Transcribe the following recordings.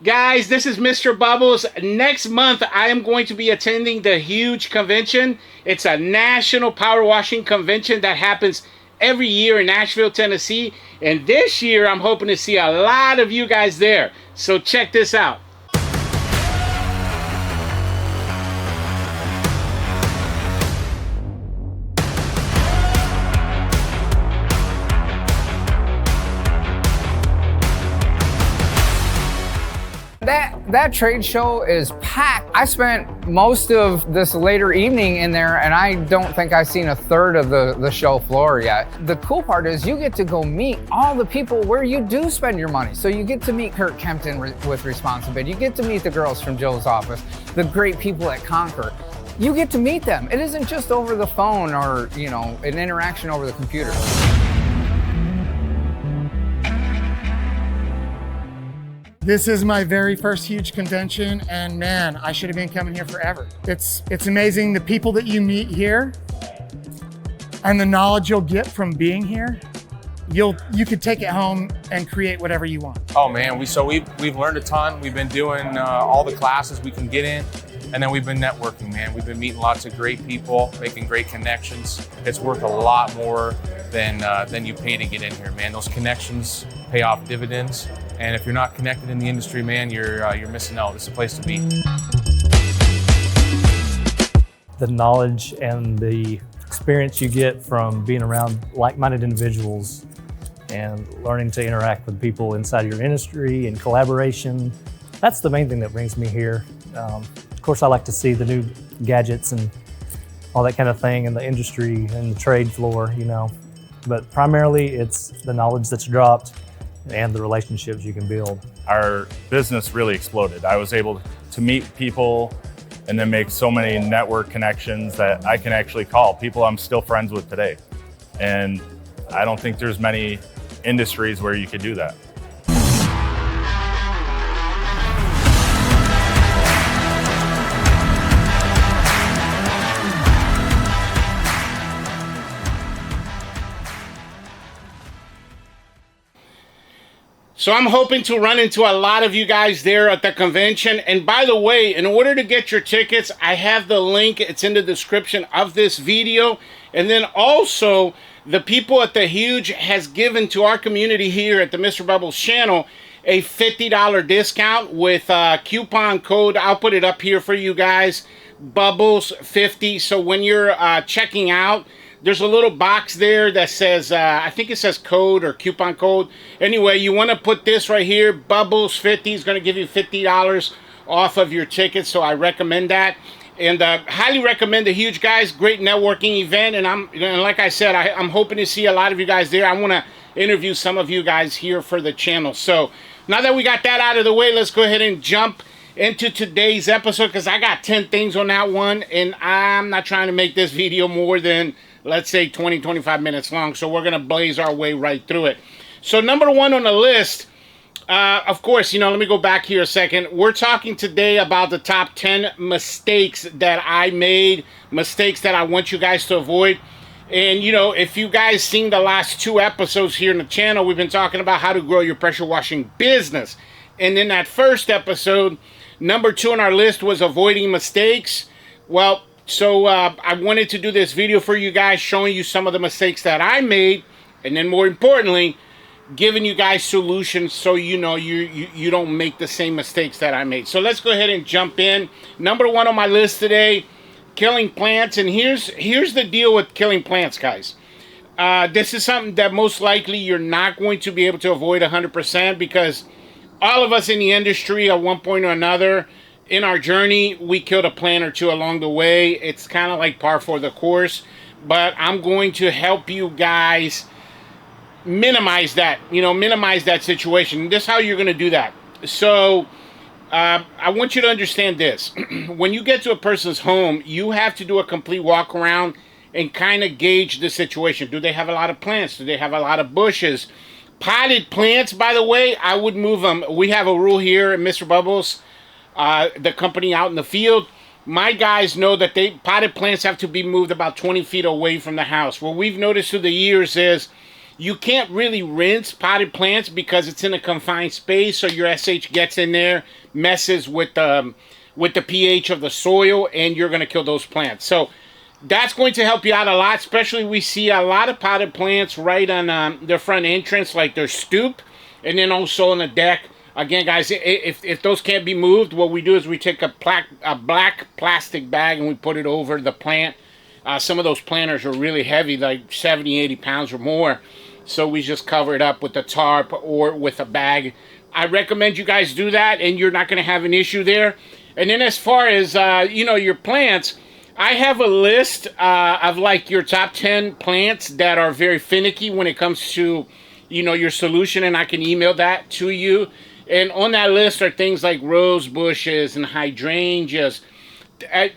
Guys, this is Mr. Bubbles. Next month, I am going to be attending the huge convention. It's a national power washing convention that happens every year in Nashville, Tennessee. And this year, I'm hoping to see a lot of you guys there. So check this out. That trade show is packed. I spent most of this later evening in there, and I don't think I've seen a third of the show floor yet. The cool part is you get to go meet all the people where you do spend your money. So you get to meet Kurt Kempton with Responsibility. You get to meet the girls from Joe's office, the great people at Conquer. You get to meet them. It isn't just over the phone or, you know, an interaction over the computer. This is my very first huge convention, and man, I should have been coming here forever. It's amazing the people that you meet here and the knowledge you'll get from being here. You could take it home and create whatever you want. Oh man, we've learned a ton. We've been doing all the classes we can get in, and then we've been networking, man. We've been meeting lots of great people, making great connections. It's worth a lot more than you pay to get in here, man. Those connections pay off dividends. And if you're not connected in the industry, man, you're missing out. It's a place to be. The knowledge and the experience you get from being around like-minded individuals and learning to interact with people inside your industry and collaboration, that's the main thing that brings me here. Of course, I like to see the new gadgets and all that kind of thing in the industry and the trade floor, you know. But primarily, it's the knowledge that's dropped and the relationships you can build. Our business really exploded. I was able to meet people and then make so many network connections that I can actually call people I'm still friends with today. And I don't think there's many industries where you could do that. So I'm hoping to run into a lot of you guys there at the convention. And by the way, in order to get your tickets, I have the link. It's in the description of this video. And then also, the people at the Huge has given to our community here at the Mr. Bubbles channel a $50 discount with coupon code. I'll put it up here for you guys, Bubbles50. So when you're checking out, there's a little box there that says, I think it says code or coupon code. Anyway, you want to put this right here, Bubbles50 is going to give you $50 off of your ticket, so I recommend that. And highly recommend the Huge, guys. Great networking event, and like I said, I'm hoping to see a lot of you guys there. I want to interview some of you guys here for the channel. So now that we got that out of the way, let's go ahead and jump into today's episode, because I got 10 things on that one, and I'm not trying to make this video more than, let's say, 20-25 minutes long. So we're going to blaze our way right through it. So number one on the list, of course, you know, let me go back here a second. We're talking today about the top 10 mistakes that I made, mistakes that I want you guys to avoid. And, you know, if you guys seen the last 2 episodes here in the channel, we've been talking about how to grow your pressure washing business. And in that first episode, number 2 on our list was avoiding mistakes. Well, so I wanted to do this video for you guys, showing you some of the mistakes that I made, and then more importantly, giving you guys solutions so you know you don't make the same mistakes that I made. So let's go ahead and jump in. Number 1 on my list today, killing plants. And here's the deal with killing plants, guys. This is something that most likely you're not going to be able to avoid 100%, because all of us in the industry at one point or another in our journey, we killed a plant or 2 along the way. It's kind of like par for the course, but I'm going to help you guys minimize that, minimize that situation. This is how you're going to do that. So I want you to understand this. When you get to a person's home, you have to do a complete walk around and kind of gauge the situation. Do they have a lot of plants? Do they have a lot of bushes? Potted plants, by the way, I would move them. We have a rule here at Mr. Bubbles, the company out in the field. My guys know that potted plants have to be moved about 20 feet away from the house. What we've noticed through the years is You can't really rinse potted plants because it's in a confined space, so your SH gets in there, messes with the pH of the soil, and you're going to kill those plants. So that's going to help you out a lot, especially we see a lot of potted plants right on their front entrance, like their stoop, and then also on the deck. Again, guys, if those can't be moved, what we do is we take a black plastic bag and we put it over the plant. Some of those planters are really heavy, like 70, 80 pounds or more. So we just cover it up with a tarp or with a bag. I recommend you guys do that, and you're not going to have an issue there. And then as far as, you know, your plants, I have a list of like your top 10 plants that are very finicky when it comes to, you know, your solution, and I can email that to you. And on that list are things like rose bushes and hydrangeas.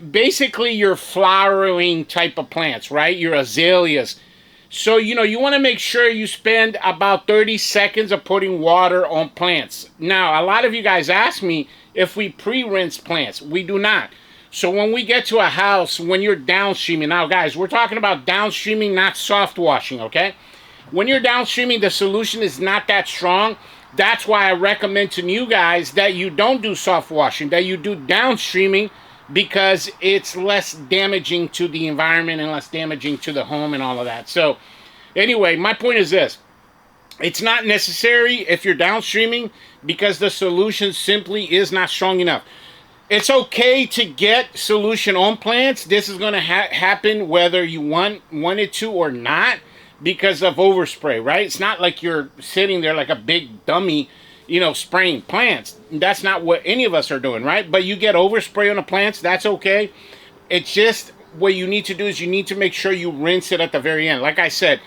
Basically your flowering type of plants, right? Your azaleas. So, you know, you want to make sure you spend about 30 seconds of putting water on plants. Now, a lot of you guys ask me if we pre-rinse plants. We do not. So when we get to a house, when you're downstreaming, now guys, we're talking about downstreaming, not soft washing, okay? When you're downstreaming, the solution is not that strong. That's why I recommend to you guys that you don't do soft washing, that you do downstreaming, because it's less damaging to the environment and less damaging to the home and all of that. So anyway, my point is this. It's not necessary if you're downstreaming because the solution simply is not strong enough. It's okay to get solution on plants. This is going to happen whether you want it to or not because of overspray, right? It's not like you're sitting there like a big dummy, you know, spraying plants. That's not what any of us are doing, right? But you get overspray on the plants, that's okay. It's just what you need to do is you need to make sure you rinse it at the very end. Like I said,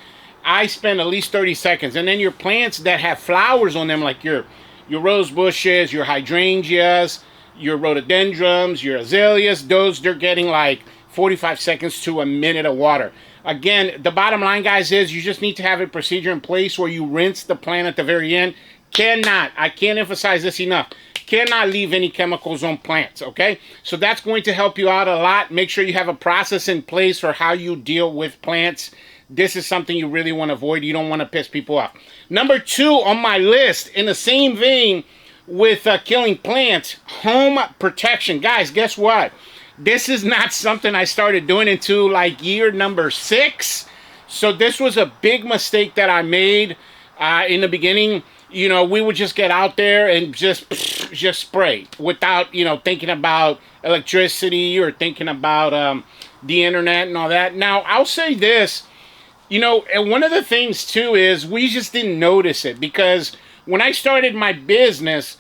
I spend at least 30 seconds. And then your plants that have flowers on them, like your rose bushes, your hydrangeas, your rhododendrons, your azaleas, those, they're getting like 45 seconds to a minute of water. Again, the bottom line, guys, is you just need to have a procedure in place where you rinse the plant at the very end. I can't emphasize this enough, cannot leave any chemicals on plants, okay? So that's going to help you out a lot. Make sure you have a process in place for how you deal with plants. This is something you really want to avoid. You don't want to piss people off. Number 2 on my list, in the same vein with killing plants, home protection. Guys, guess what? This is not something I started doing until like year number 6. So this was a big mistake that I made in the beginning. You know, we would just get out there and just spray without, you know, thinking about electricity or thinking about the internet and all that. Now, I'll say this, you know, and one of the things too is we just didn't notice it because when I started my business,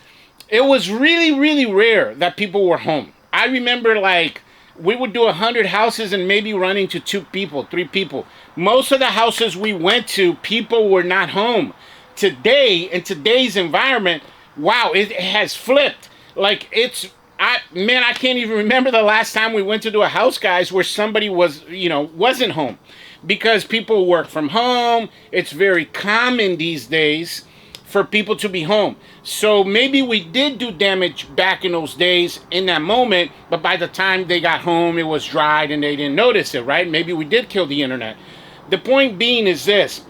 it was really, really rare that people were home. I remember like we would do 100 houses and maybe run into 2 people, 3 people. Most of the houses we went to, people were not home. Today, in today's environment, wow, it has flipped. Like I can't even remember the last time we went to do a house, guys, where somebody wasn't home because people work from home. It's very common these days for people to be home. So maybe we did do damage back in those days in that moment, but by the time they got home, it was dried and they didn't notice it, right? Maybe we did kill the internet. The point being is this.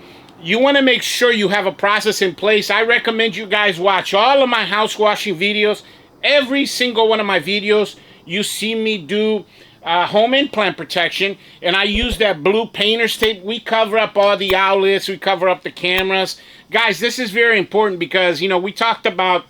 You want to make sure you have a process in place. I recommend you guys watch all of my house washing videos. Every single one of my videos, you see me do home implant protection, and I use that blue painter's tape. We cover up all the outlets. We cover up the cameras. Guys, this is very important because, you know, we talked about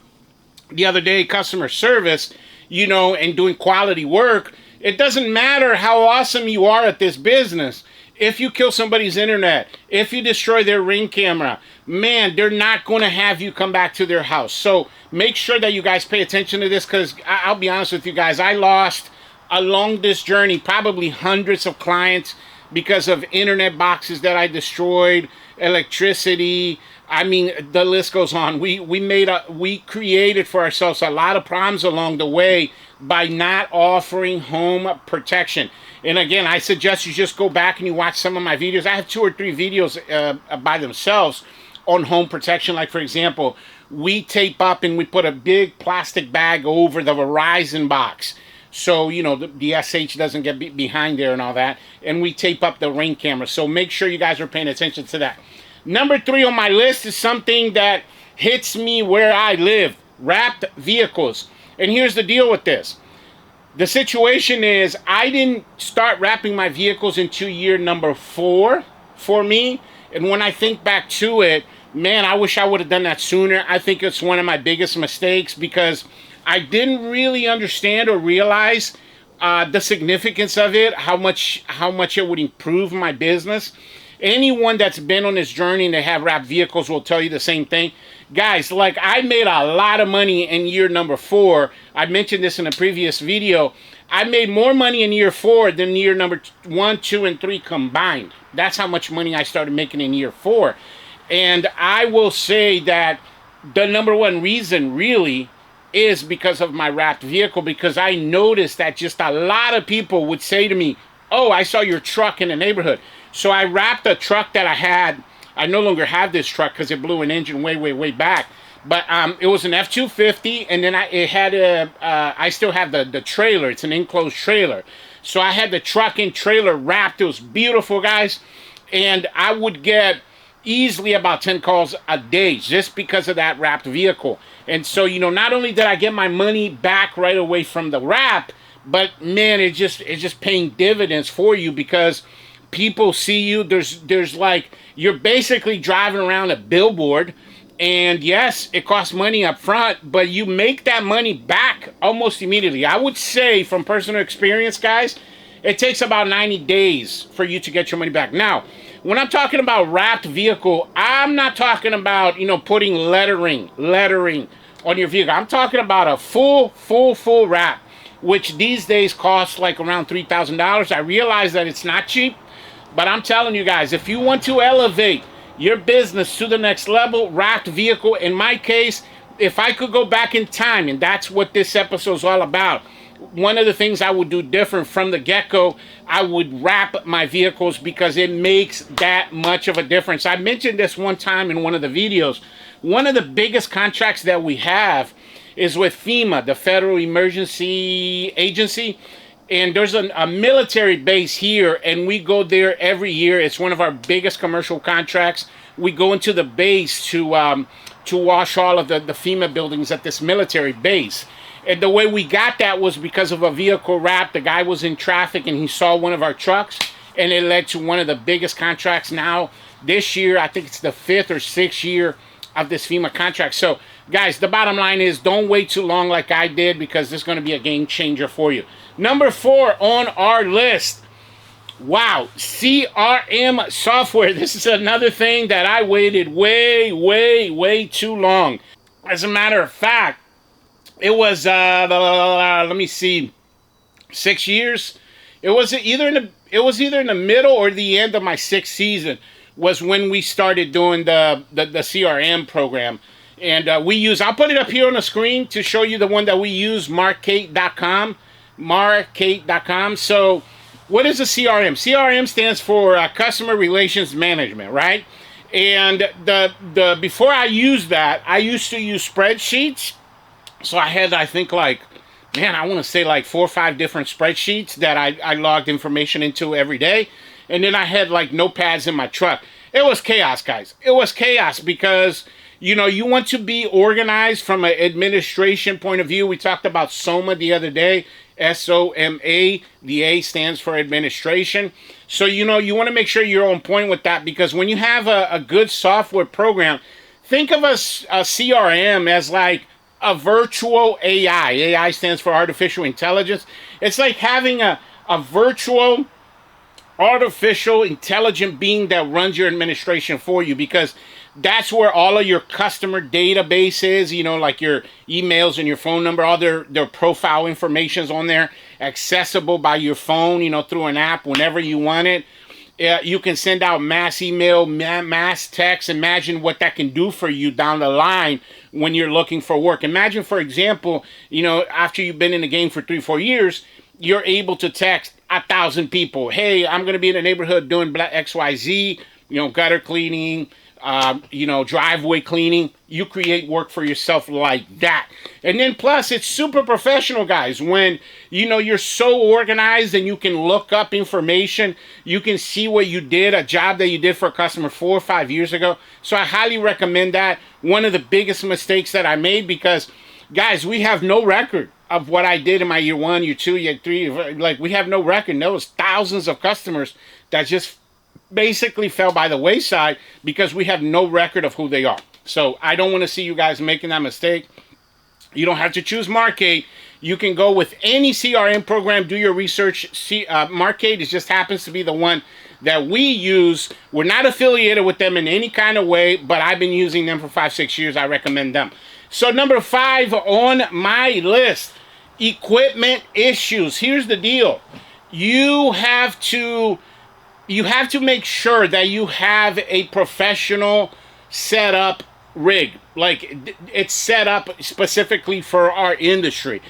the other day customer service, you know, and doing quality work. It doesn't matter how awesome you are at this business. If you kill somebody's internet, if you destroy their Ring camera, man, they're not going to have you come back to their house. So make sure that you guys pay attention to this because I'll be honest with you guys, I lost along this journey probably hundreds of clients because of internet boxes that I destroyed, electricity. I mean, the list goes on. We created for ourselves a lot of problems along the way by not offering home protection. And again, I suggest you just go back and you watch some of my videos. I have 2 or 3 videos by themselves on home protection. Like, for example, we tape up and we put a big plastic bag over the Verizon box. So, you know, the SH doesn't get behind there and all that. And we tape up the Ring camera. So make sure you guys are paying attention to that. Number 3 on my list is something that hits me where I live. Wrapped vehicles. And here's the deal with this. The situation is I didn't start wrapping my vehicles until year number 4 for me. And when I think back to it, man, I wish I would have done that sooner. I think it's one of my biggest mistakes because I didn't really understand or realize the significance of it, how much it would improve my business. Anyone that's been on this journey and they have wrapped vehicles will tell you the same thing. Guys, like I made a lot of money in year number 4. I mentioned this in a previous video. I made more money in year 4 than year number 1, 2, and 3 combined. That's how much money I started making in year 4. And I will say that the number 1 reason really is because of my wrapped vehicle, because I noticed that just a lot of people would say to me, oh, I saw your truck in the neighborhood. So I wrapped a truck that I had. I no longer have this truck because it blew an engine way back. But it was an F-250, and then I still have the trailer. It's an enclosed trailer. So I had the truck and trailer wrapped. It was beautiful, guys. And I would get easily about 10 calls a day just because of that wrapped vehicle. And so, you know, not only did I get my money back right away from the wrap, but man, it's just paying dividends for you because people see you. There's like, you're basically driving around a billboard, and yes, it costs money up front, but you make that money back almost immediately. I would say from personal experience, guys, it takes about 90 days for you to get your money back. Now, when I'm talking about wrapped vehicle, I'm not talking about, you know, putting lettering on your vehicle. I'm talking about a full wrap, which these days costs like around $3,000. I realize that it's not cheap, but I'm telling you guys, if you want to elevate your business to the next level, wrapped vehicle, in my case, if I could go back in time, and that's what this episode is all about, one of the things I would do different from the get-go, I would wrap my vehicles because it makes that much of a difference. I mentioned this one time in one of the videos. One of the biggest contracts that we have is with FEMA, the Federal Emergency Agency. And there's a military base here, and we go there every year. It's one of our biggest commercial contracts. We go into the base to wash all of the FEMA buildings at this military base. And the way we got that was because of a vehicle wrap. The guy was in traffic and he saw one of our trucks, and it led to one of the biggest contracts now. This year, I think it's the 5th or 6th year of this FEMA contract. So, guys, the bottom line is don't wait too long like I did, because this is going to be a game changer for you. Number 4 on our list. Wow, CRM software. This is another thing that I waited way too long. As a matter of fact, it was, let me see, 6 years. It was either in the middle or the end of my 6th season was when we started doing the CRM program. And I'll put it up here on the screen to show you the one that we use, 𝐷 𝐷. So what is a CRM? CRM stands for Customer Relations Management, right? And before I used that, I used to use spreadsheets. So I had, I think, like, man, I want to say like 4 or 5 different spreadsheets that I logged information into every day. And then I had like notepads in my truck. It was chaos, guys. It was chaos because, you know, you want to be organized from an administration point of view. We talked about SOMA the other day. SOMA. The A stands for administration. So, you know, you want to make sure you're on point with that, because when you have a good software program, think of a CRM as like a virtual AI. AI stands for artificial intelligence. It's like having a virtual artificial intelligent being that runs your administration for you, because that's where all of your customer database is, you know, like your emails and your phone number, all their profile information is on there, accessible by your phone, you know, through an app whenever you want it. You can send out mass email, mass text. Imagine what that can do for you down the line when you're looking for work. Imagine, for example, you know, after you've been in the game for 3-4 years, you're able to text 1,000 people. Hey, I'm going to be in the neighborhood doing XYZ, you know, gutter cleaning, driveway cleaning. You create work for yourself like that. And then plus, it's super professional, guys. When, you're so organized and you can look up information, you can see what you did, a job that you did for a customer 4 or 5 years ago. So I highly recommend that. One of the biggest mistakes that I made, because, guys, we have no record of what I did in my year 1, year 2, year 3. Like, we have no record. There was thousands of customers that just basically fell by the wayside because we have no record of who they are. So I don't want to see you guys making that mistake. You don't have to choose Mark-8. You can go with any CRM program, do your research. Mark-8 just happens to be the one that we use. We're not affiliated with them in any kind of way, but I've been using them for 5-6 years. I recommend them. So number 5 on my list, equipment issues. Here's the deal. You have to make sure that you have a professional setup rig. Like, it's set up specifically for our industry.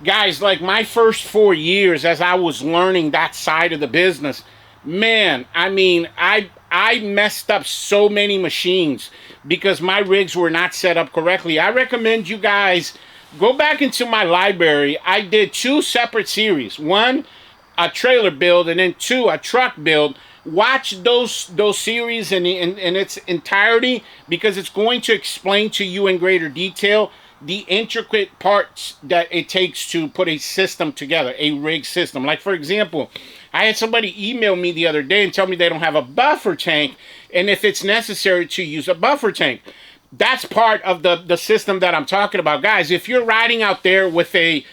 Guys, like my first 4 years as I was learning that side of the business, man, I mean, I messed up so many machines because my rigs were not set up correctly. I recommend you guys go back into my library. I did 2 separate series. 1, a trailer build, and then 2, a truck build. Watch those series in its entirety, because it's going to explain to you in greater detail the intricate parts that it takes to put a system together, a rig system. Like, for example, I had somebody email me the other day and tell me they don't have a buffer tank, and if it's necessary to use a buffer tank. That's part of the system that I'm talking about. Guys, if you're riding out there with a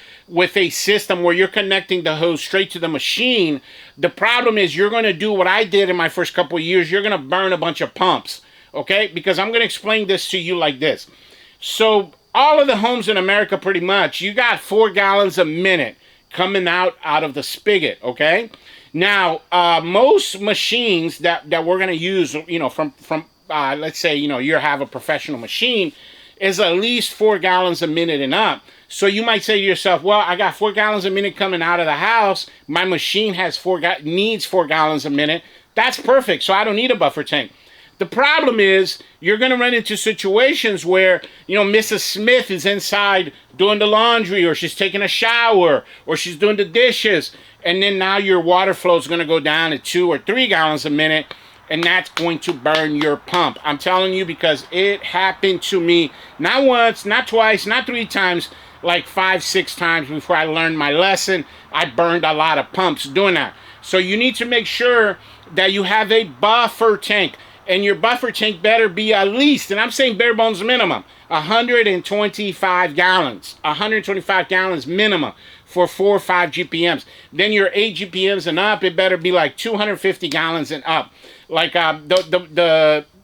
system where you're connecting the hose straight to the machine, the problem is you're going to do what I did in my first couple of years. You're going to burn a bunch of pumps, okay? Because I'm going to explain this to you like this. So all of the homes in America, pretty much, you got 4 gallons a minute coming out of the spigot, okay? Now, most machines that we're going to use, from let's say, you have a professional machine, is at least 4 gallons a minute and up. So you might say to yourself, well, I got 4 gallons a minute coming out of the house. My machine has needs 4 gallons a minute. That's perfect. So I don't need a buffer tank. The problem is you're going to run into situations where, Mrs. Smith is inside doing the laundry, or she's taking a shower, or she's doing the dishes. And then now your water flow is going to go down to 2 or 3 gallons a minute. And that's going to burn your pump. I'm telling you, because it happened to me not once, not twice, not 3 times, like 5-6 times before I learned my lesson. I burned a lot of pumps doing that. So you need to make sure that you have a buffer tank. And your buffer tank better be at least, and I'm saying bare bones minimum, 125 gallons. 125 gallons minimum for 4 or 5 GPMs. Then your 8 GPMs and up, it better be like 250 gallons and up. Like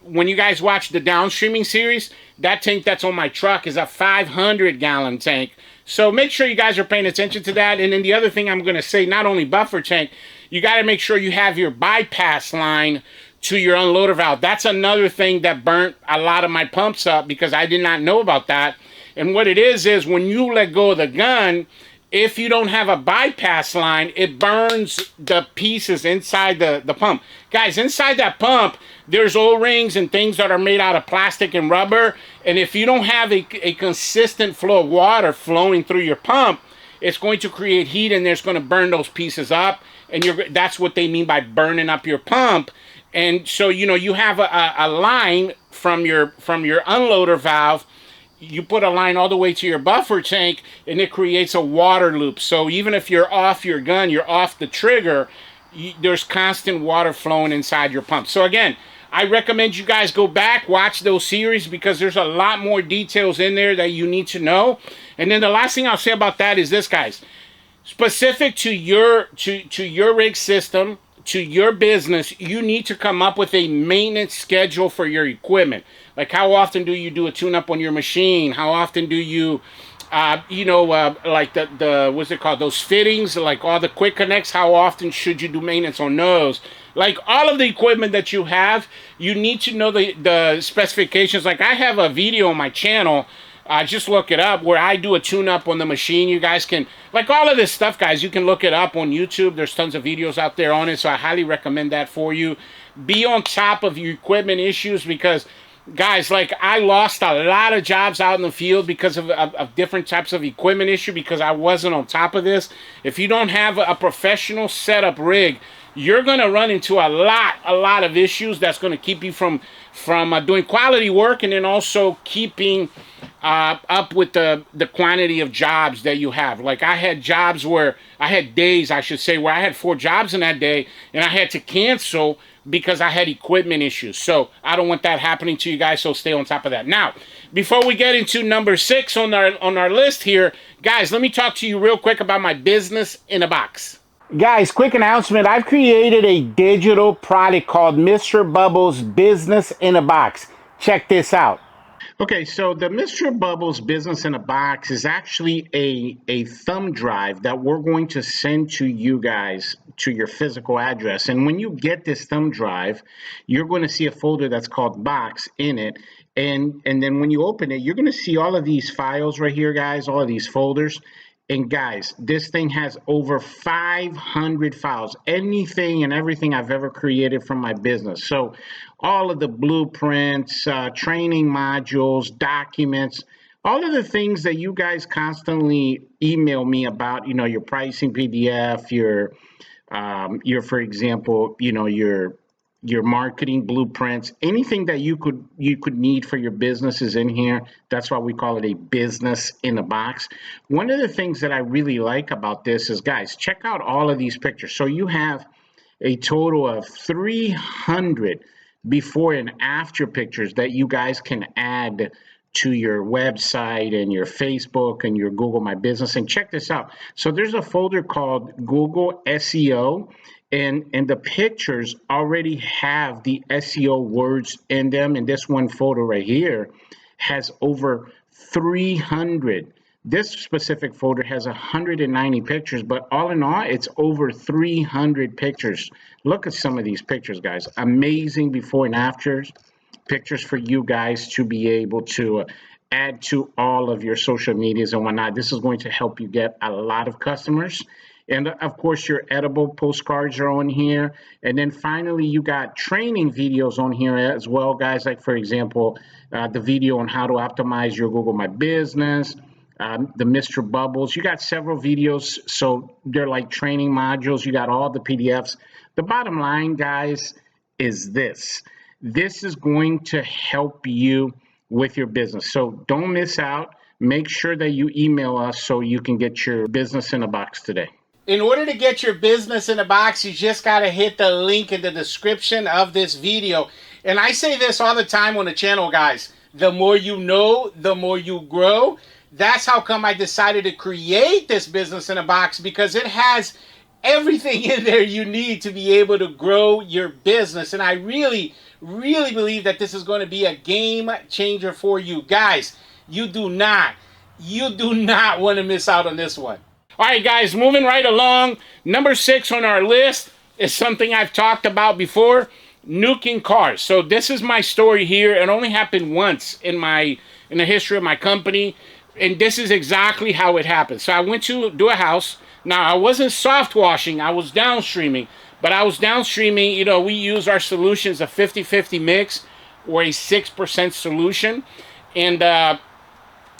when you guys watch the downstreaming series, that tank that's on my truck is a 500 gallon tank. So make sure you guys are paying attention to that. And then the other thing I'm going to say, not only buffer tank, you got to make sure you have your bypass line to your unloader valve. That's another thing that burnt a lot of my pumps up because I did not know about that. And what it is when you let go of the gun, if you don't have a bypass line, it burns the pieces inside the pump. Guys, inside that pump, there's O-rings and things that are made out of plastic and rubber. And if you don't have a consistent flow of water flowing through your pump, it's going to create heat and it's going to burn those pieces up. And that's what they mean by burning up your pump. And so, you have a line from your unloader valve. You put a line all the way to your buffer tank, and it creates a water loop. So even if you're off your gun, you're off the trigger, there's constant water flowing inside your pump. So again, I recommend you guys go back, watch those series, because there's a lot more details in there that you need to know. And then the last thing I'll say about that is this, guys. Specific to your rig system, to your business, you need to come up with a maintenance schedule for your equipment. Like, how often do you do a tune-up on your machine? How often do you, like what's it called? Those fittings, like all the quick connects, how often should you do maintenance on those? Like, all of the equipment that you have, you need to know the specifications. Like, I have a video on my channel, just look it up, where I do a tune-up on the machine. You guys can, like all of this stuff, guys, you can look it up on YouTube. There's tons of videos out there on it, so I highly recommend that for you. Be on top of your equipment issues, because guys, like I lost a lot of jobs out in the field because of different types of equipment issue because I wasn't on top of this. If you don't have a professional setup rig, you're going to run into a lot of issues that's going to keep you from doing quality work, and then also keeping up with the quantity of jobs that you have. Like I had jobs where I had days, I should say, where I had 4 jobs in that day, and I had to cancel because I had equipment issues. So I don't want that happening to you guys, so stay on top of that. Now, before we get into number 6 on our list here, guys, let me talk to you real quick about my business in a box. Guys, quick announcement. I've created a digital product called Mr. Bubbles Business in a Box. Check this out. Okay, so the Mr. Bubbles Business in a Box is actually a thumb drive that we're going to send to you guys to your physical address. And when you get this thumb drive, you're going to see a folder that's called Box in it. And then when you open it, you're going to see all of these files right here, guys, all of these folders. And guys, this thing has over 500 files, anything and everything I've ever created from my business. So all of the blueprints, training modules, documents, all of the things that you guys constantly email me about, you know, your pricing PDF, your for example, you know, your marketing blueprints, anything that you could need for your business is in here. That's why we call it a business in a box. One of the things that I really like about this is, guys, check out all of these pictures. So you have a total of 300 before and after pictures that you guys can add to your website and your Facebook and your Google My Business. And check this out. So there's a folder called Google SEO. And the pictures already have the SEO words in them. And this one photo right here has over 300. This specific folder has 190 pictures, but all in all, it's over 300 pictures. Look at some of these pictures, guys. Amazing before and after pictures for you guys to be able to add to all of your social medias and whatnot. This is going to help you get a lot of customers. And of course, your edible postcards are on here. And then finally, you got training videos on here as well, guys. Like, for example, the video on how to optimize your Google My Business, the Mr. Bubbles. You got several videos. So they're like training modules. You got all the PDFs. The bottom line, guys, is this. This is going to help you with your business. So don't miss out. Make sure that you email us so you can get your business in a box today. In order to get your business in a box, you just got to hit the link in the description of this video. And I say this all the time on the channel, guys. The more you know, the more you grow. That's how come I decided to create this business in a box, because it has everything in there you need to be able to grow your business. And I really believe that this is going to be a game changer for you. Guys, you do not want to miss out on this one. All right, guys, moving right along. Number 6 on our list is something I've talked about before, nuking cars. So this is my story here. It only happened once in the history of my company, and this is exactly how it happened. So I went to do a house. Now, I wasn't soft washing. I was downstreaming. But I was downstreaming, you know, we use our solutions, a 50-50 mix or a 6% solution. And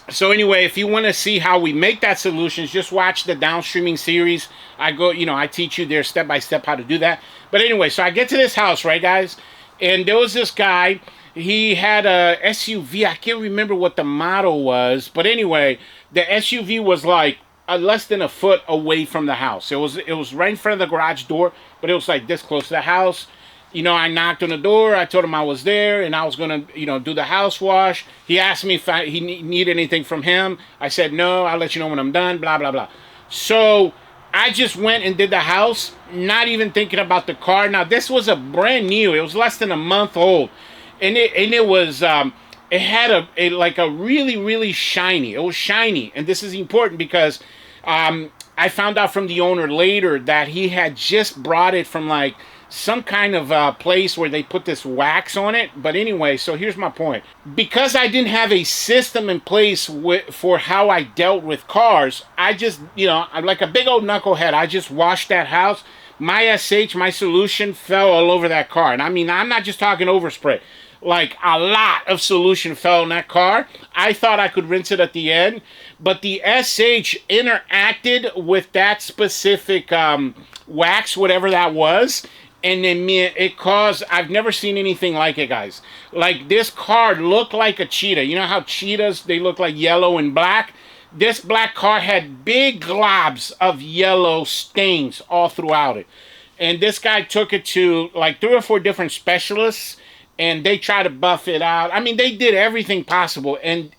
so anyway, if you want to see how we make that solution, just watch the downstreaming series. I teach you there step-by-step how to do that. But anyway, so I get to this house, right, guys? And there was this guy. He had a SUV. I can't remember what the model was. But anyway, the SUV was like less than a foot away from the house. It was right in front of the garage door, but it was like this close to the house. You know, I knocked on the door. I told him I was there and I was going to, you know, do the house wash. He asked me if he needed anything from him. I said, no, I'll let you know when I'm done, blah, blah, blah. So I just went and did the house, not even thinking about the car. Now, this was a brand new. It was less than a month old. And it was, it had a really shiny. It was shiny. And this is important because I found out from the owner later that he had just brought it from like some kind of place where they put this wax on it. But anyway, so here's my point. Because I didn't have a system in place for how I dealt with cars, I just, you know, I'm like a big old knucklehead. I just washed that house. My solution fell all over that car. And I mean, I'm not just talking overspray. like a lot of solution fell in that car. I thought I could rinse it at the end, but the SH interacted with that specific wax, whatever that was, and then it caused, I've never seen anything like it, guys. Like, this car looked like a cheetah. You know how cheetahs, they look like yellow and black? This black car had big globs of yellow stains all throughout it. And this guy took it to like 3 or 4 different specialists, and they tried to buff it out. I mean, they did everything possible, and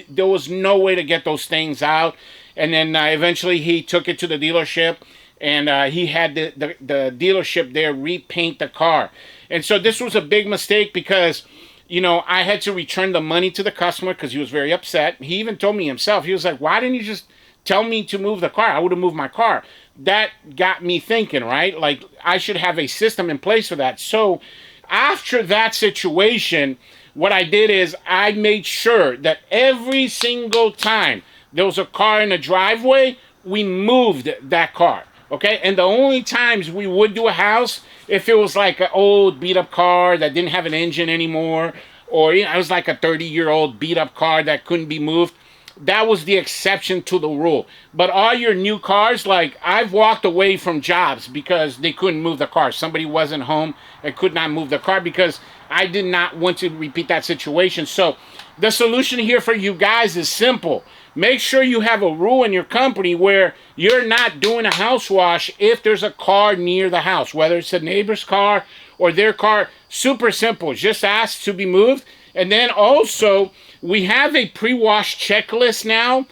there was no way to get those stains out. And then eventually he took it to the dealership, and he had the dealership there repaint the car. And so this was a big mistake because, you know, I had to return the money to the customer because he was very upset. He even told me himself, he was like, why didn't you just tell me to move the car? I would have moved my car. That got me thinking, right? Like, I should have a system in place for that. So after that situation, what I did is I made sure that every single time there was a car in the driveway, we moved that car, okay? And the only times we would do a house, if it was like an old beat-up car that didn't have an engine anymore, or you know, it was like a 30-year-old beat-up car that couldn't be moved, that was the exception to the rule. But all your new cars, like, I've walked away from jobs because they couldn't move the car. Somebody wasn't home and could not move the car because I did not want to repeat that situation. So the solution here for you guys is simple. Make sure you have a rule in your company where you're not doing a house wash if there's a car near the house, whether it's a neighbor's car or their car. Super simple. Just ask to be moved. And then also, we have a pre-wash checklist now.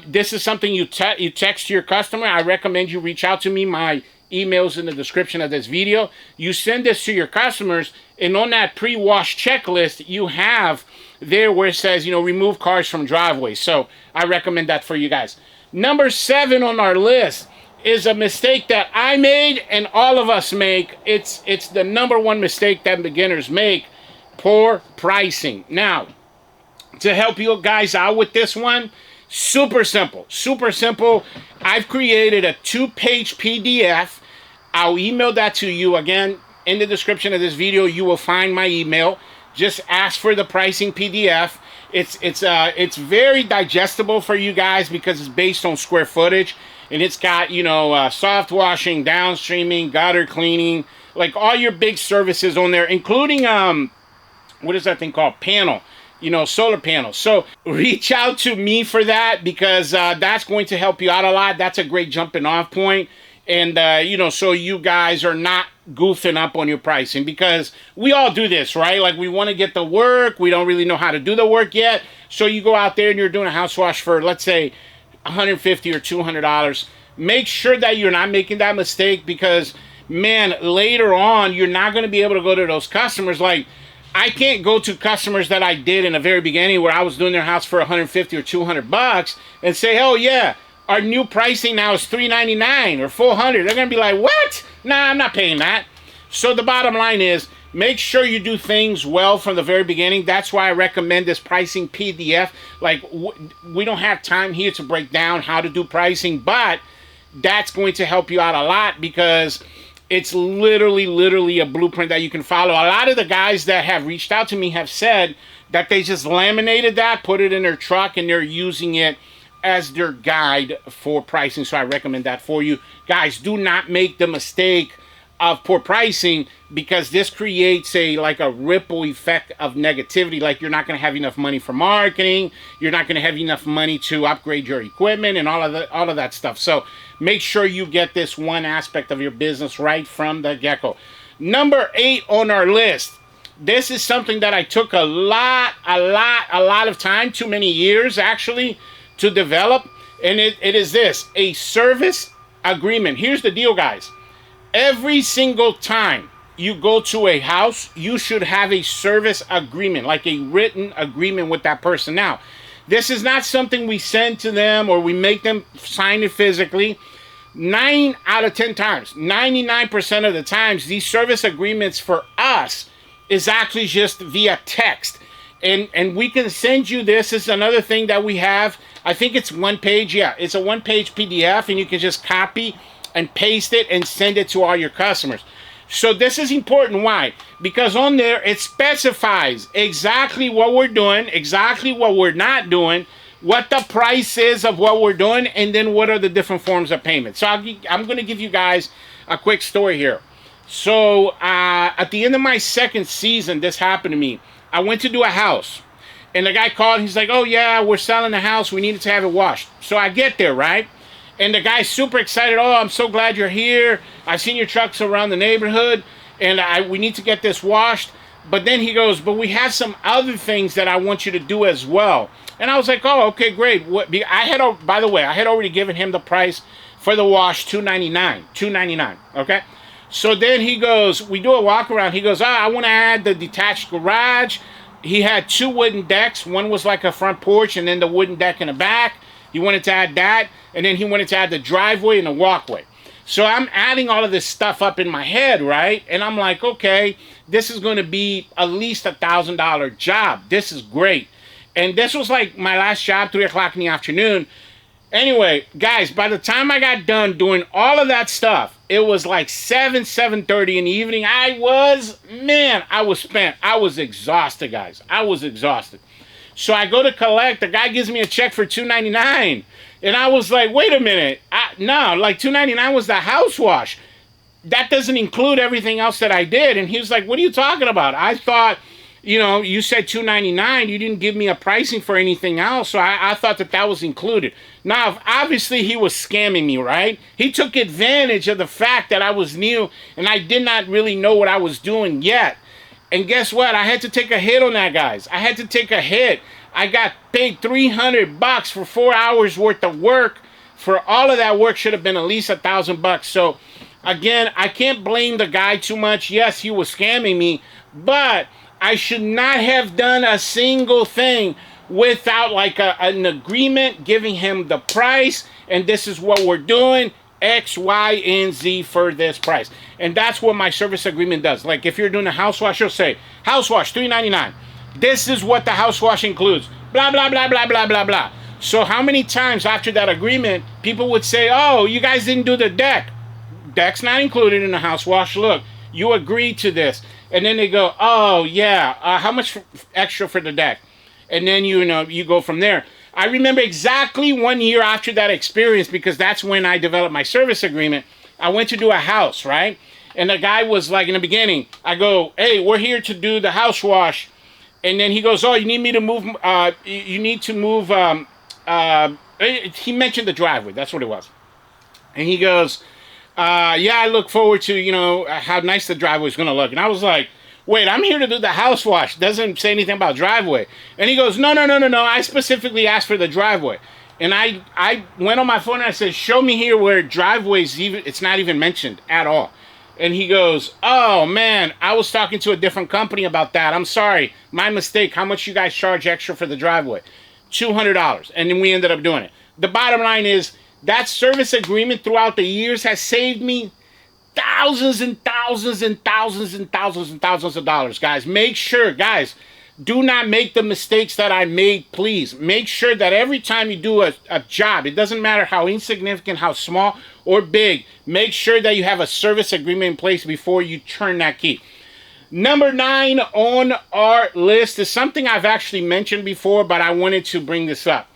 This is something you text to your customer. I recommend you reach out to me. My email's in the description of this video. You send this to your customers, and on that pre-wash checklist, you have there where it says, you know, remove cars from driveways. So I recommend that for you guys. Number 7 on our list is a mistake that I made and all of us make. It's the number 1 mistake that beginners make. Poor pricing. Now, to help you guys out with this one, super simple. I've created a 2-page PDF. I'll email that to you. Again, in the description of this video, you will find my email. Just ask for the pricing PDF. It's very digestible for you guys because it's based on square footage, and it's got, you know, soft washing, downstreaming, gutter cleaning, like all your big services on there, including what is that thing called? Panel, you know, solar panels. So reach out to me for that because that's going to help you out a lot. That's a great jumping off point. And, you know, so you guys are not goofing up on your pricing because we all do this, right? Like, we want to get the work. We don't really know how to do the work yet. So you go out there and you're doing a house wash for, let's say, $150 or $200. Make sure that you're not making that mistake because, man, later on, you're not going to be able to go to those customers. Like, I can't go to customers that I did in the very beginning where I was doing their house for $150 or $200 and say, oh yeah, our new pricing now is $399 or $400. They're gonna be like, what? Nah, I'm not paying that. So the bottom line is, make sure you do things well from the very beginning. That's why I recommend this pricing PDF. Like, we don't have time here to break down how to do pricing, but that's going to help you out a lot because it's literally a blueprint that you can follow. A lot of the guys that have reached out to me have said that they just laminated that, put it in their truck, and they're using it as their guide for pricing. So I recommend that for you. Guys, do not make the mistake of poor pricing because this creates a ripple effect of negativity. Like, you're not going to have enough money for marketing. You're not going to have enough money to upgrade your equipment and all of that stuff. So make sure you get this one aspect of your business right from the get-go. Number 8 on our list. This is something that I took a lot of time, too many years actually, to develop. And it is this, a service agreement. Here's the deal, guys. Every single time you go to a house, you should have a service agreement, like a written agreement with that person. Now, this is not something we send to them or we make them sign it physically. 9 out of 10 times, 99% of the times, these service agreements for us is actually just via text. And we can send you this. This is another thing that we have. I think it's 1 page. Yeah, it's a 1-page PDF, and you can just copy and paste it and send it to all your customers. So this is important. Why? Because on there, it specifies exactly what we're doing, exactly what we're not doing, what the price is of what we're doing, and then what are the different forms of payment. So I'm going to give you guys a quick story here. So at the end of my second season, this happened to me. I went to do a house, and the guy called. He's like, oh, yeah, we're selling the house. We needed to have it washed. So I get there, right? And the guy's super excited. Oh, I'm so glad you're here. I've seen your trucks around the neighborhood, and we need to get this washed. But then he goes, but we have some other things that I want you to do as well. And I was like, oh, okay, great. By the way, I had already given him the price for the wash, $299, okay? So then he goes, we do a walk around. He goes, I want to add the detached garage. He had 2 wooden decks. One was like a front porch, and then the wooden deck in the back. He wanted to add that, and then he wanted to add the driveway and the walkway. So I'm adding all of this stuff up in my head, right? And I'm like, okay, this is going to be at least $1,000 job. This is great. And this was like my last job, 3 o'clock in the afternoon. Anyway, guys, by the time I got done doing all of that stuff, it was like 7:30 in the evening. I was spent. I was exhausted, guys. I was exhausted. So I go to collect. The guy gives me a check for $299. And I was like, wait a minute. No, like $299 was the house wash. That doesn't include everything else that I did. And he was like, what are you talking about? I thought, you said $299. You didn't give me a pricing for anything else. So I thought that was included. Now, obviously, he was scamming me, right? He took advantage of the fact that I was new and I did not really know what I was doing yet. And guess what? I had to take a hit on that, guys. I had to take a hit. I got paid $300 for 4 hours worth of work. For all of that work should have been at least $1,000. So again, I can't blame the guy too much. Yes, he was scamming me, but I should not have done a single thing without like an agreement, giving him the price, and this is what we're doing. X, Y, and Z for this price. And that's what my service agreement does. Like if you're doing a house wash, you'll say, house wash, $399. This is what the house wash includes. Blah, blah, blah, blah, blah, blah, blah. So how many times after that agreement, people would say, oh, you guys didn't do the deck. Deck's not included in the house wash. Look, you agreed to this. And then they go, oh, yeah, how much extra for the deck? And then, you go from there. I remember exactly 1 year after that experience, because that's when I developed my service agreement. I went to do a house, right? And the guy was like, in the beginning, I go, hey, we're here to do the house wash. And then he goes, oh, you need me to move, he mentioned the driveway. That's what it was. And he goes, yeah, I look forward to, how nice the driveway is going to look. And I was like, wait, I'm here to do the house wash. Doesn't say anything about driveway. And he goes, no. I specifically asked for the driveway. And I went on my phone and I said, show me here where driveways it's not even mentioned at all. And he goes, oh man, I was talking to a different company about that. I'm sorry, my mistake. How much you guys charge extra for the driveway? $200. And then we ended up doing it. The bottom line is that service agreement throughout the years has saved me thousands and thousands and thousands and thousands and thousands of dollars, guys. Make sure, guys, do not make the mistakes that I made, please. Make sure that every time you do a job, it doesn't matter how insignificant, how small or big, make sure that you have a service agreement in place before you turn that key. Number 9 on our list is something I've actually mentioned before, but I wanted to bring this up.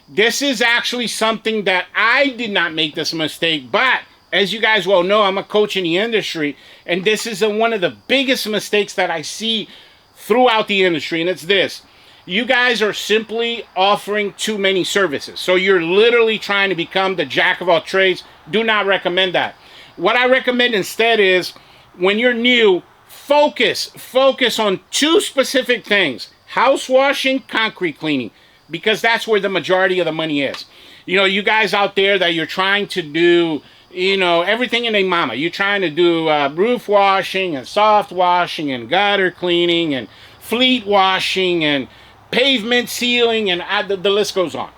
This is actually something that I did not make this mistake, but as you guys well know, I'm a coach in the industry, and this is one of the biggest mistakes that I see throughout the industry, and it's this. You guys are simply offering too many services. So you're literally trying to become the jack of all trades. Do not recommend that. What I recommend instead is, when you're new, focus on 2 specific things: house washing, concrete cleaning, because that's where the majority of the money is. You guys out there that you're trying to do, everything in a mama. You're trying to do roof washing and soft washing and gutter cleaning and fleet washing and pavement sealing, and the list goes on.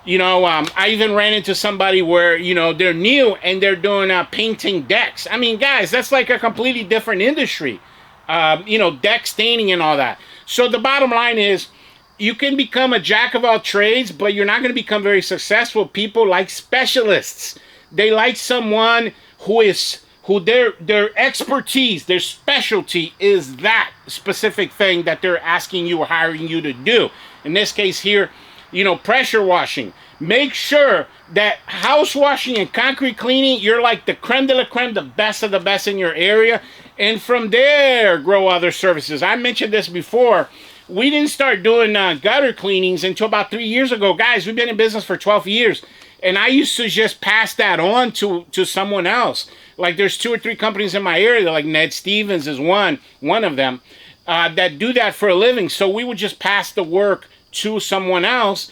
I even ran into somebody where, they're new and they're doing painting decks. I mean, guys, that's like a completely different industry. Deck staining and all that. So the bottom line is, you can become a jack of all trades, but you're not going to become very successful. People like specialists. They like someone who is who their expertise, their specialty is that specific thing that they're asking you or hiring you to do. In this case here, you know, pressure washing. Make sure that house washing and concrete cleaning, you're like the creme de la creme, the best of the best in your area. And from there, grow other services. I mentioned this before. We didn't start doing gutter cleanings until about 3 years ago. Guys, we've been in business for 12 years. And I used to just pass that on to someone else. Like there's 2 or 3 companies in my area, like Ned Stevens is one of them, that do that for a living. So we would just pass the work to someone else.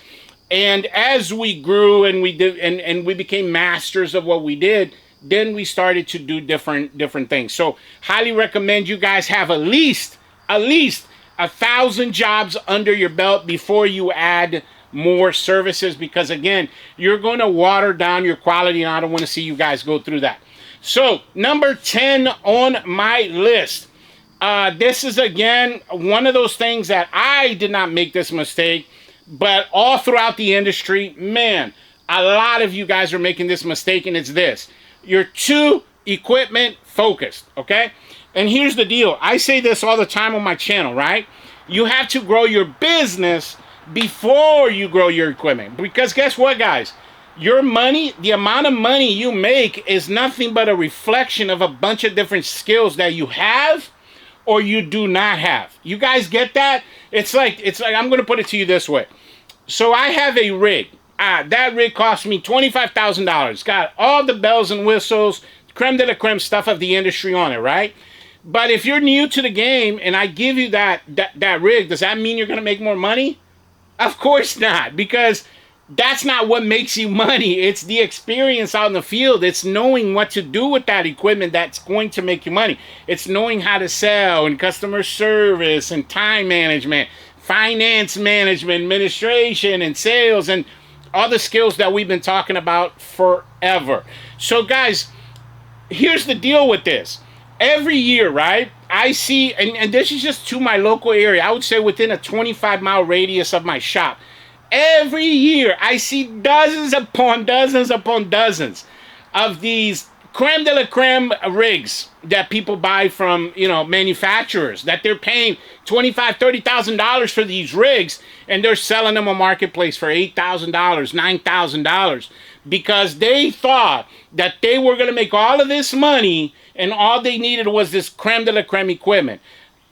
And as we grew and we did, and we became masters of what we did, then we started to do different things. So highly recommend you guys have at least 1,000 jobs under your belt before you add more services, because again, you're going to water down your quality, and I don't want to see you guys go through that. So number 10 on my list. This is again one of those things that I did not make this mistake, but all throughout the industry, man, a lot of you guys are making this mistake, and it's this. You're too equipment focused, okay? And here's the deal. I say this all the time on my channel, right? You have to grow your business before you grow your equipment. Because guess what, guys? Your money, the amount of money you make is nothing but a reflection of a bunch of different skills that you have or you do not have. You guys get that? It's like I'm going to put it to you this way. So I have a rig. That rig cost me $25,000. Got all the bells and whistles, creme de la creme stuff of the industry on it, right? But if you're new to the game and I give you that rig, does that mean you're going to make more money? Of course not, because that's not what makes you money. It's the experience out in the field. It's knowing what to do with that equipment that's going to make you money. It's knowing how to sell and customer service and time management, finance management, administration and sales, and all the skills that we've been talking about forever. So guys, here's the deal with this. Every year, right, I see, and this is just to my local area, I would say within a 25-mile radius of my shop. Every year, I see dozens upon dozens of these creme de la creme rigs that people buy from, you know, manufacturers, that they're paying $25,000, $30,000 for these rigs, and they're selling them on marketplace for $8,000, $9,000, because they thought that they were going to make all of this money and all they needed was this creme de la creme equipment.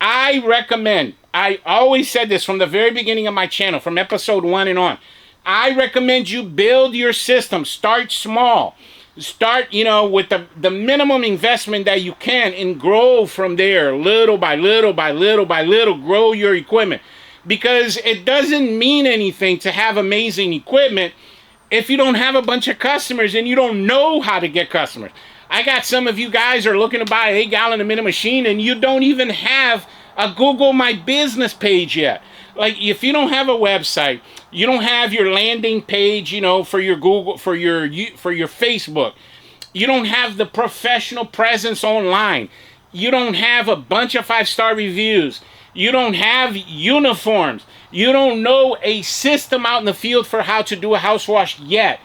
I recommend, I always said this from the very beginning of my channel, from episode 1 and on, I recommend you build your system. Start small. Start, you know, with the minimum investment that you can and grow from there, little by little by little by little, grow your equipment. Because it doesn't mean anything to have amazing equipment if you don't have a bunch of customers and you don't know how to get customers. I got some of you guys are looking to buy a 8-gallon-a-minute machine and you don't even have a Google My Business page yet. Like, if you don't have a website, you don't have your landing page, you know, for your Google, for your Facebook. You don't have the professional presence online. You don't have a bunch of 5-star reviews. You don't have uniforms. You don't know a system out in the field for how to do a house wash yet.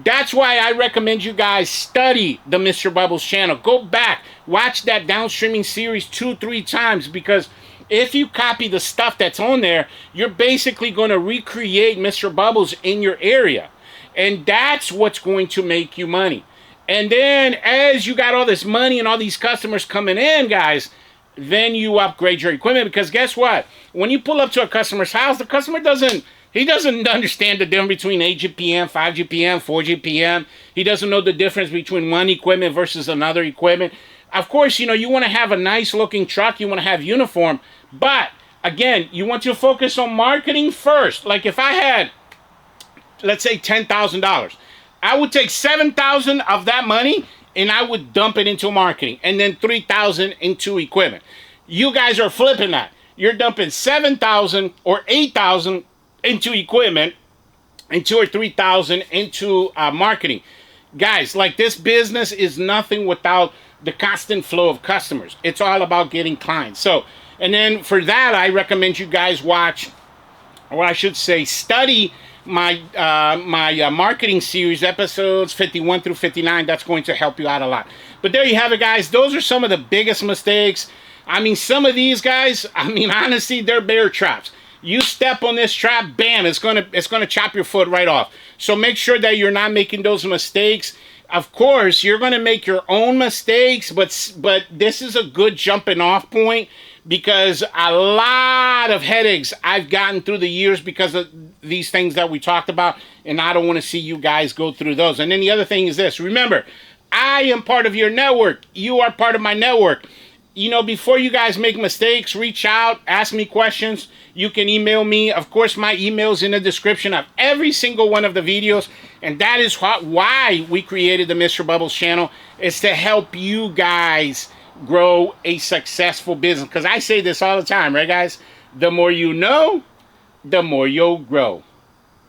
That's why I recommend you guys study the Mr. Bubbles channel. Go back, watch that downstreaming series 2-3 times, because if you copy the stuff that's on there, you're basically going to recreate Mr. Bubbles in your area. And that's what's going to make you money. And then as you got all this money and all these customers coming in, guys, then you upgrade your equipment. Because guess what? When you pull up to a customer's house, the customer doesn't understand the difference between 8 GPM, 5 GPM, 4 GPM. He doesn't know the difference between one equipment versus another equipment. Of course, you know, you want to have a nice looking truck. You want to have uniform. But again, you want to focus on marketing first. Like if I had, let's say $10,000, I would take $7,000 of that money and I would dump it into marketing, and then $3,000 into equipment. You guys are flipping that. You're dumping $7,000 or $8,000 into equipment and $2,000 or $3,000 into marketing. Guys, like, this business is nothing without the constant flow of customers. It's all about getting clients. So, and then for that, I recommend you guys watch, or I should say study my marketing series, episodes 51 through 59. That's going to help you out a lot. But there you have it, guys. Those are some of the biggest mistakes. I mean, some of these guys, I mean, honestly, they're bear traps. You step on this trap, bam, it's gonna chop your foot right off. So make sure that you're not making those mistakes. Of course, you're gonna make your own mistakes, but this is a good jumping off point, because a lot of headaches I've gotten through the years because of these things that we talked about, and I don't want to see you guys go through those. And then the other thing is this: remember, I am part of your network. You are part of my network. You know, before you guys make mistakes, reach out, ask me questions. You can email me. Of course, my email's in the description of every single one of the videos. And that is why we created the Mr. Bubbles channel, is to help you guys grow a successful business. Because I say this all the time, right, guys? The more you know, the more you'll grow.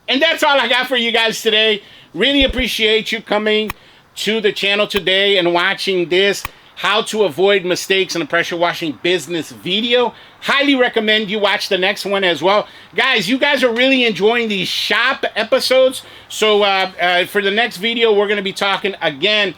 And that's all I got for you guys today. Really appreciate you coming to the channel today and watching this how to avoid mistakes in a pressure washing business video. Highly recommend you watch the next one as well. Guys, you guys are really enjoying these shop episodes. So for the next video, we're going to be talking again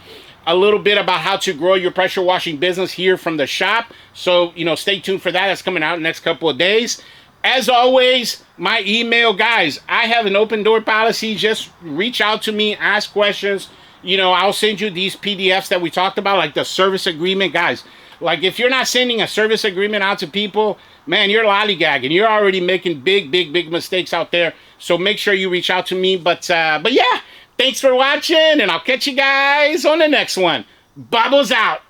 a little bit about how to grow your pressure washing business here from the shop. So, you know, stay tuned for that. That's coming out in the next couple of days. As always, my email, guys, I have an open door policy. Just reach out to me, ask questions. You know, I'll send you these PDFs that we talked about, like the service agreement. Guys, like if you're not sending a service agreement out to people, man, you're lollygagging. You're already making big mistakes out there. So make sure you reach out to me. But yeah, thanks for watching, and I'll catch you guys on the next one. Bubbles out.